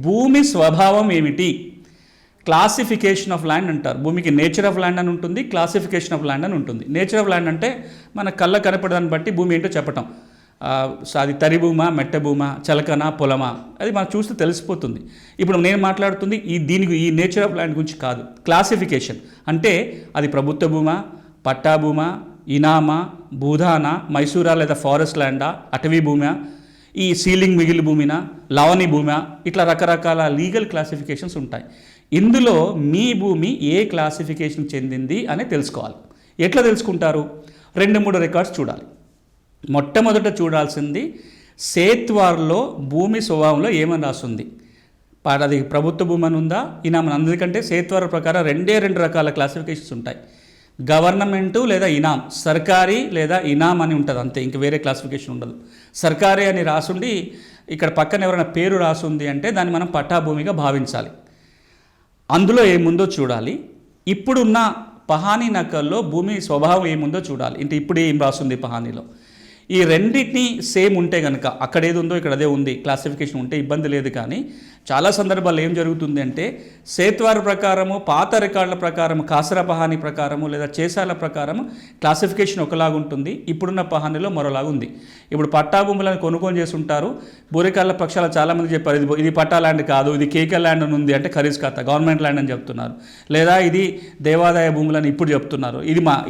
భూమి స్వభావం ఏమిటి? క్లాసిఫికేషన్ ఆఫ్ ల్యాండ్ అంటారు. భూమికి నేచర్ ఆఫ్ ల్యాండ్ అని ఉంటుంది, క్లాసిఫికేషన్ ఆఫ్ ల్యాండ్ అని ఉంటుంది. నేచర్ ఆఫ్ ల్యాండ్ అంటే మన కళ్ళ కనపడదాన్ని బట్టి భూమి ఏంటో చెప్పటం. అది తరి భూమా, మెట్ట భూమా, చలకనా, పొలమా, అది మనం చూస్తే తెలిసిపోతుంది. ఇప్పుడు నేను మాట్లాడుతుంది ఈ నేచర్ ఆఫ్ ల్యాండ్ గురించి కాదు. క్లాసిఫికేషన్ అంటే అది ప్రభుత్వ భూమా, పట్టా భూమా, ఇనామా, భూదానా, మైసూరా లేదా ఫారెస్ట్ ల్యాండా, అటవీ భూమా, ఈ సీలింగ్ మిగిలి భూమినా, లవణి భూమా, ఇట్లా రకరకాల లీగల్ క్లాసిఫికేషన్స్ ఉంటాయి. ఇందులో మీ భూమి ఏ క్లాసిఫికేషన్ చెందింది అని తెలుసుకోవాలి. ఎట్లా తెలుసుకుంటారు? 2-3 రికార్డ్స్ చూడాలి. మొట్టమొదట చూడాల్సింది సేత్వార్లో భూమి స్వభావంలో ఏమని రాస్తుంది. అది ప్రభుత్వ భూమి అని ఉందా, ఇనామని. అందుకంటే సేత్వార్ ప్రకారం 2 రకాల క్లాసిఫికేషన్స్ ఉంటాయి. గవర్నమెంటు లేదా ఇనాం, సర్కారీ లేదా ఇనాం అని ఉంటుంది అంతే, ఇంక వేరే క్లాసిఫికేషన్ ఉండదు. సర్కారీ అని రాసుండి ఇక్కడ పక్కన ఎవరైనా పేరు రాసుంది అంటే దాన్ని మనం పట్టాభూమిగా భావించాలి. అందులో ఏముందో చూడాలి. ఇప్పుడున్న పహానీ నకల్లో భూమి స్వభావం ఏముందో చూడాలి. అంటే ఇప్పుడు ఏం రాస్తుంది పహానీలో. ఈ రెండింటినీ సేమ్ ఉంటే కనుక, అక్కడ ఏది ఉందో ఇక్కడ అదే ఉంది, క్లాసిఫికేషన్ ఉంటే ఇబ్బంది లేదు. కానీ చాలా సందర్భాల్లో ఏం జరుగుతుంది అంటే సేత్వార్ ప్రకారము, పాత రికార్డుల ప్రకారము, కాసరా పహానీ ప్రకారము లేదా చేసాల ప్రకారము క్లాసిఫికేషన్ ఒకలాగా ఉంటుంది, ఇప్పుడున్న పహానీలో మరోలాగా ఉంది. ఇప్పుడు పట్టా భూములను కొనుగోలు చేసి ఉంటారు. బూరికాళ్ళ పక్షాలు చాలామంది చెప్పారు ఇది పట్టా ల్యాండ్ కాదు, ఇది కేకే ల్యాండ్ అని ఉంది అంటే ఖరీజ్ ఖాతా గవర్నమెంట్ ల్యాండ్ అని చెప్తున్నారు. లేదా ఇది దేవాదాయ భూములని ఇప్పుడు చెప్తున్నారు.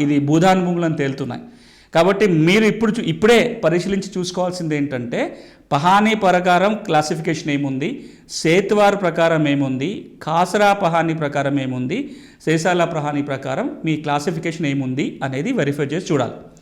ఇది భూదాన్ భూములని తేలుతున్నాయి. కాబట్టి మీరు ఇప్పుడే పరిశీలించి చూసుకోవాల్సింది ఏంటంటే పహానీ ప్రకారం క్లాసిఫికేషన్ ఏముంది, సేత్వార్ ప్రకారం ఏముంది, కాసరా పహానీ ప్రకారం ఏముంది, సేసాల పహానీ ప్రకారం మీ క్లాసిఫికేషన్ ఏముంది అనేది వెరిఫై చేసి చూడాలి.